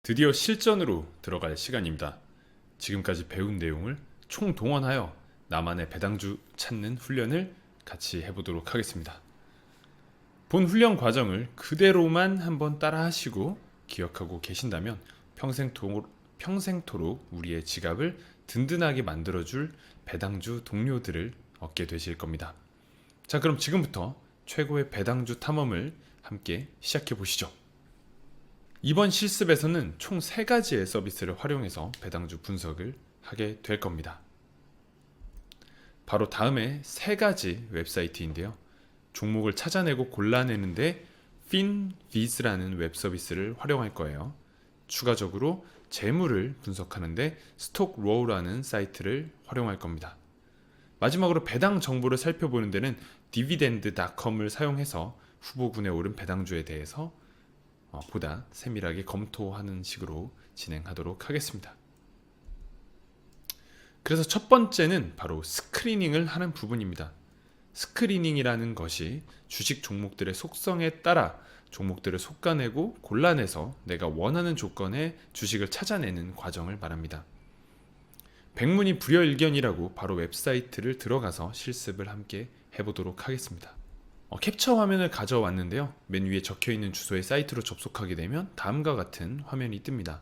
드디어 실전으로 들어갈 시간입니다. 지금까지 배운 내용을 총동원하여 나만의 배당주 찾는 훈련을 같이 해보도록 하겠습니다. 본 훈련 과정을 그대로만 한번 따라 하시고 기억하고 계신다면 평생토록 우리의 지갑을 든든하게 만들어줄 배당주 동료들을 얻게 되실 겁니다. 자, 그럼 지금부터 최고의 배당주 탐험을 함께 시작해 보시죠. 이번 실습에서는 총 3가지의 서비스를 활용해서 배당주 분석을 하게 될 겁니다. 바로 다음에 3가지 웹사이트인데요. 종목을 찾아내고 골라내는데 FinViz라는 웹 서비스를 활용할 거예요. 추가적으로 재물을 분석하는데 StockRow라는 사이트를 활용할 겁니다. 마지막으로 배당 정보를 살펴보는 데는 dividend.com을 사용해서 후보군에 오른 배당주에 대해서 보다 세밀하게 검토하는 식으로 진행하도록 하겠습니다. 그래서 첫 번째는 바로 스크리닝을 하는 부분입니다. 스크리닝이라는 것이 주식 종목들의 속성에 따라 종목들을 솎아내고 골라내서 내가 원하는 조건의 주식을 찾아내는 과정을 말합니다. 백문이 불여일견이라고 바로 웹사이트를 들어가서 실습을 함께 해보도록 하겠습니다. 캡처 화면을 가져왔는데요. 맨 위에 적혀있는 주소의 사이트로 접속하게 되면 다음과 같은 화면이 뜹니다.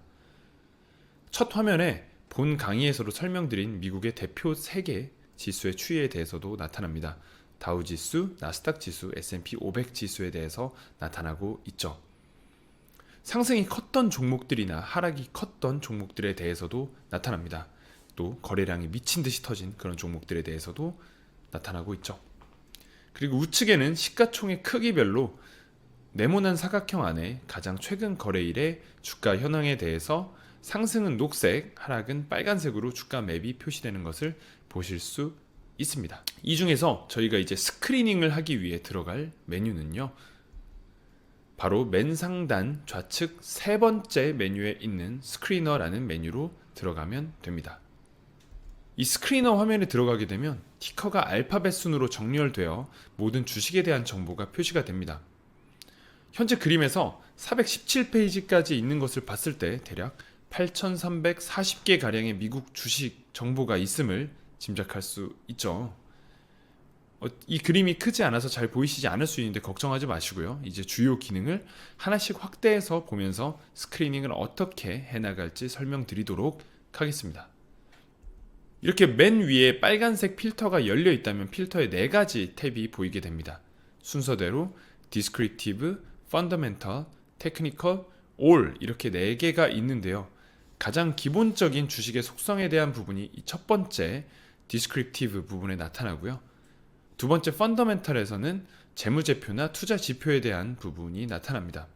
첫 화면에 본 강의에서도 설명드린 미국의 대표 3개 지수의 추이에 대해서도 나타납니다. 다우지수, 나스닥지수, S&P 500 지수에 대해서 나타나고 있죠. 상승이 컸던 종목들이나 하락이 컸던 종목들에 대해서도 나타납니다. 또 거래량이 미친 듯이 터진 그런 종목들에 대해서도 나타나고 있죠. 그리고 우측에는 시가총액 크기별로 네모난 사각형 안에 가장 최근 거래일의 주가 현황에 대해서 상승은 녹색, 하락은 빨간색으로 주가 맵이 표시되는 것을 보실 수 있습니다. 이 중에서 저희가 이제 스크리닝을 하기 위해 들어갈 메뉴는요, 바로 맨 상단 좌측 3번째 메뉴에 있는 스크리너라는 메뉴로 들어가면 됩니다. 이 스크리너 화면에 들어가게 되면 티커가 알파벳 순으로 정렬되어 모든 주식에 대한 정보가 표시가 됩니다. 현재 그림에서 417페이지까지 있는 것을 봤을 때 대략 8,340개 가량의 미국 주식 정보가 있음을 짐작할 수 있죠. 이 그림이 크지 않아서 잘 보이시지 않을 수 있는데 걱정하지 마시고요. 이제 주요 기능을 하나씩 확대해서 보면서 스크리닝을 어떻게 해나갈지 설명드리도록 하겠습니다. 이렇게 맨 위에 빨간색 필터가 열려 있다면 필터의 4가지 탭이 보이게 됩니다. 순서대로 Descriptive, Fundamental, Technical, All 이렇게 4개가 있는데요. 가장 기본적인 주식의 속성에 대한 부분이 이 첫 번째 Descriptive 부분에 나타나고요. 두 번째 Fundamental에서는 재무제표나 투자 지표에 대한 부분이 나타납니다.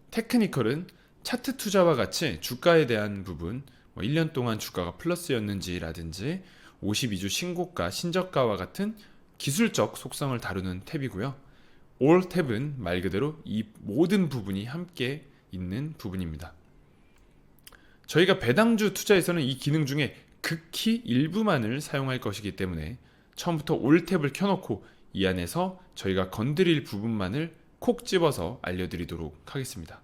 Technical은 차트 투자와 같이 주가에 대한 부분, 1년 동안 주가가 플러스였는지라든지 52주 신고가, 신저가와 같은 기술적 속성을 다루는 탭이고요. All 탭은 말 그대로 이 모든 부분이 함께 있는 부분입니다. 저희가 배당주 투자에서는 이 기능 중에 극히 일부만을 사용할 것이기 때문에 처음부터 All 탭을 켜놓고 이 안에서 저희가 건드릴 부분만을 콕 집어서 알려드리도록 하겠습니다.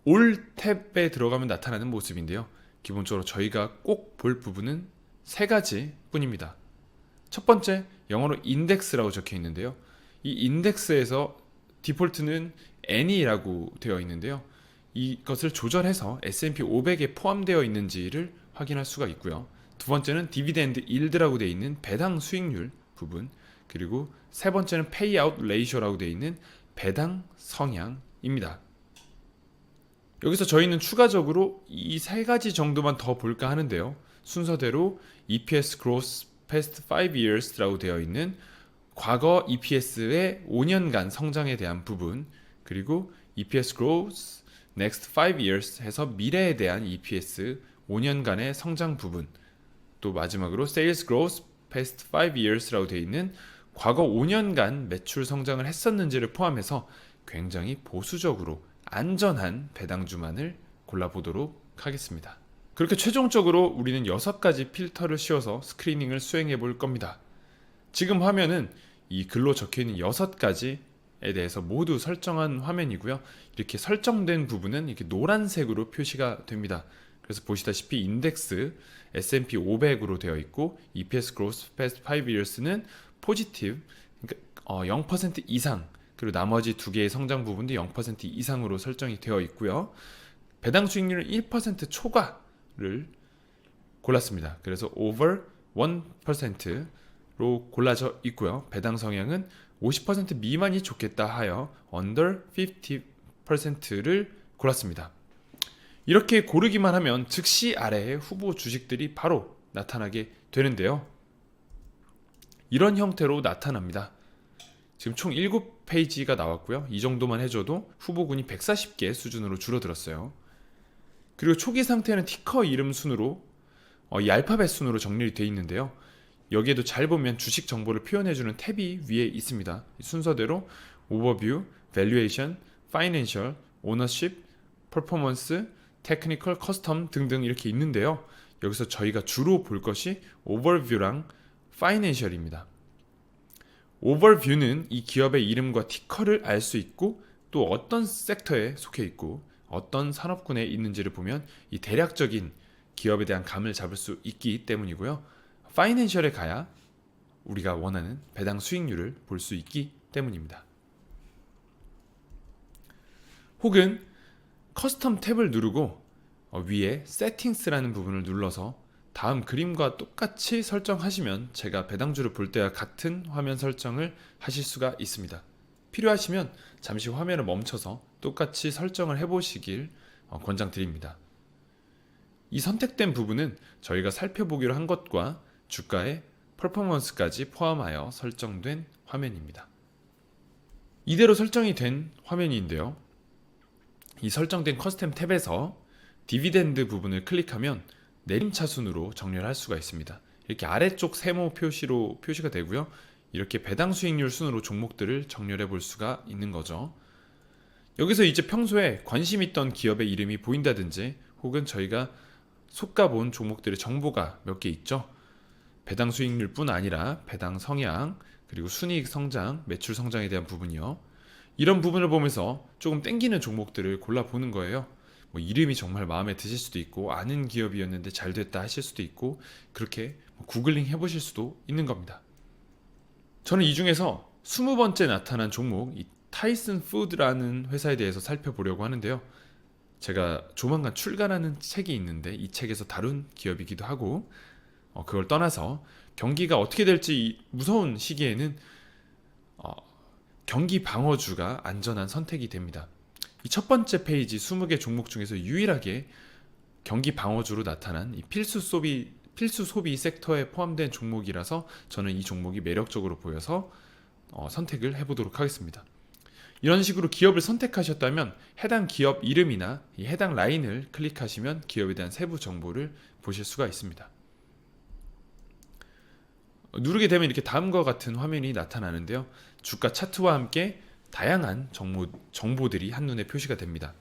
All 탭에 들어가면 나타나는 모습인데요. 기본적으로 저희가 꼭 볼 부분은 3가지 뿐입니다. 첫 번째, 영어로 인덱스라고 적혀 있는데요. 이 인덱스에서 디폴트는 N이라고 되어 있는데요. 이것을 조절해서 S&P 500에 포함되어 있는지를 확인할 수가 있고요. 두 번째는 디비덴드 일드라고 되어 있는 배당 수익률 부분, 그리고 세 번째는 페이아웃 레이쇼라고 되어 있는 배당 성향입니다. 여기서 저희는 추가적으로 이 3가지 정도만 더 볼까 하는데요. 순서대로 EPS Growth Past 5 Years라고 되어 있는 과거 EPS의 5년간 성장에 대한 부분, 그리고 EPS Growth Next 5 Years 해서 미래에 대한 EPS 5년간의 성장 부분, 또 마지막으로 Sales Growth Past 5 Years라고 되어 있는 과거 5년간 매출 성장을 했었는지를 포함해서 굉장히 보수적으로 안전한 배당주만을 골라보도록 하겠습니다. 그렇게 최종적으로 우리는 6가지 필터를 씌워서 스크리닝을 수행해 볼 겁니다. 지금 화면은 이 글로 적혀있는 6가지 대해서 모두 설정한 화면이고요. 이렇게 설정된 부분은 이렇게 노란색으로 표시가 됩니다. 그래서 보시다시피 인덱스 S&P 500으로 되어 있고 EPS Growth Past 5 Years는 포지티브, 그러니까 0% 이상, 그리고 나머지 두 개의 성장 부분도 0% 이상으로 설정이 되어 있고요. 배당 수익률은 1% 초과를 골랐습니다. 그래서 over 1%로 골라져 있고요. 배당 성향은 50% 미만이 좋겠다 하여 under 50%를 골랐습니다. 이렇게 고르기만 하면 즉시 아래에 후보 주식들이 바로 나타나게 되는데요. 이런 형태로 나타납니다. 지금 총 7페이지가 나왔고요. 이 정도만 해줘도 후보군이 140개 수준으로 줄어들었어요. 그리고 초기 상태는 티커 이름 순으로 이 알파벳 순으로 정렬이 되어 있는데요. 여기에도 잘 보면 주식 정보를 표현해주는 탭이 위에 있습니다. 순서대로 오버뷰, 밸류에이션, 파이낸셜, 오너십, 퍼포먼스, 테크니컬, 커스텀 등등 이렇게 있는데요. 여기서 저희가 주로 볼 것이 오버뷰랑 파이낸셜입니다. 오버뷰는 이 기업의 이름과 티커를 알 수 있고 또 어떤 섹터에 속해 있고 어떤 산업군에 있는지를 보면 이 대략적인 기업에 대한 감을 잡을 수 있기 때문이고요. 파이낸셜에 가야 우리가 원하는 배당 수익률을 볼 수 있기 때문입니다. 혹은 커스텀 탭을 누르고 위에 세팅스라는 부분을 눌러서 다음 그림과 똑같이 설정하시면 제가 배당주를 볼 때와 같은 화면 설정을 하실 수가 있습니다. 필요하시면 잠시 화면을 멈춰서 똑같이 설정을 해보시길 권장드립니다. 이 선택된 부분은 저희가 살펴보기로 한 것과 주가의 퍼포먼스까지 포함하여 설정된 화면입니다. 이대로 설정이 된 화면인데요. 이 설정된 커스텀 탭에서 디비덴드 부분을 클릭하면 내림차순으로 정렬할 수가 있습니다. 이렇게 아래쪽 세모 표시로 표시가 되고요. 이렇게 배당 수익률 순으로 종목들을 정렬해 볼 수가 있는 거죠. 여기서 이제 평소에 관심 있던 기업의 이름이 보인다든지 혹은 저희가 속가본 종목들의 정보가 몇 개 있죠. 배당 수익률 뿐 아니라 배당 성향, 그리고 순이익 성장, 매출 성장에 대한 부분이요. 이런 부분을 보면서 조금 땡기는 종목들을 골라보는 거예요. 이름이 정말 마음에 드실 수도 있고 아는 기업이었는데 잘 됐다 하실 수도 있고 그렇게 구글링 해보실 수도 있는 겁니다. 저는 이 중에서 20번째 나타난 종목 이 타이슨 푸드라는 회사에 대해서 살펴보려고 하는데요. 제가 조만간 출간하는 책이 있는데 이 책에서 다룬 기업이기도 하고 그걸 떠나서 경기가 어떻게 될지 이 무서운 시기에는 경기 방어주가 안전한 선택이 됩니다. 이 첫 번째 페이지 20개 종목 중에서 유일하게 경기 방어주로 나타난 이 필수 소비 섹터에 포함된 종목이라서 저는 이 종목이 매력적으로 보여서 선택을 해보도록 하겠습니다. 이런 식으로 기업을 선택하셨다면 해당 기업 이름이나 이 해당 라인을 클릭하시면 기업에 대한 세부 정보를 보실 수가 있습니다. 누르게 되면 이렇게 다음과 같은 화면이 나타나는데요. 주가 차트와 함께 다양한 정보들이 한눈에 표시가 됩니다.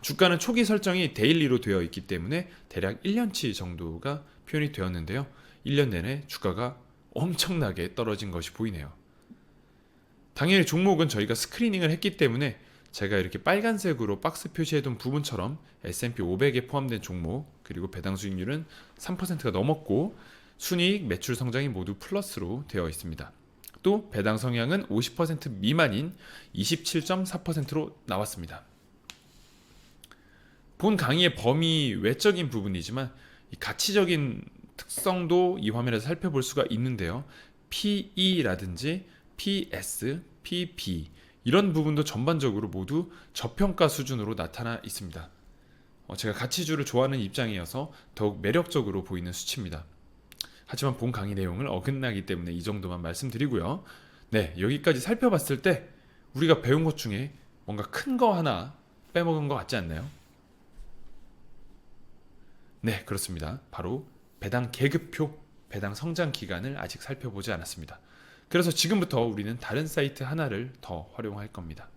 주가는 초기 설정이 데일리로 되어 있기 때문에 대략 1년치 정도가 표현이 되었는데요. 1년 내내 주가가 엄청나게 떨어진 것이 보이네요. 당연히 종목은 저희가 스크리닝을 했기 때문에 제가 이렇게 빨간색으로 박스 표시해둔 부분처럼 S&P 500에 포함된 종목 그리고 배당 수익률은 3%가 넘었고 순이익, 매출 성장이 모두 플러스로 되어 있습니다. 또 배당 성향은 50% 미만인 27.4%로 나왔습니다. 본 강의의 범위 외적인 부분이지만 이 가치적인 특성도 이 화면에서 살펴볼 수가 있는데요. PE라든지 PS, PP 이런 부분도 전반적으로 모두 저평가 수준으로 나타나 있습니다. 제가 가치주를 좋아하는 입장이어서 더욱 매력적으로 보이는 수치입니다. 하지만 본 강의 내용을 어긋나기 때문에 이 정도만 말씀드리고요. 네, 여기까지 살펴봤을 때 우리가 배운 것 중에 뭔가 큰 거 하나 빼먹은 것 같지 않나요? 네, 그렇습니다. 바로 배당 계급표, 배당 성장 기간을 아직 살펴보지 않았습니다. 그래서 지금부터 우리는 다른 사이트 하나를 더 활용할 겁니다.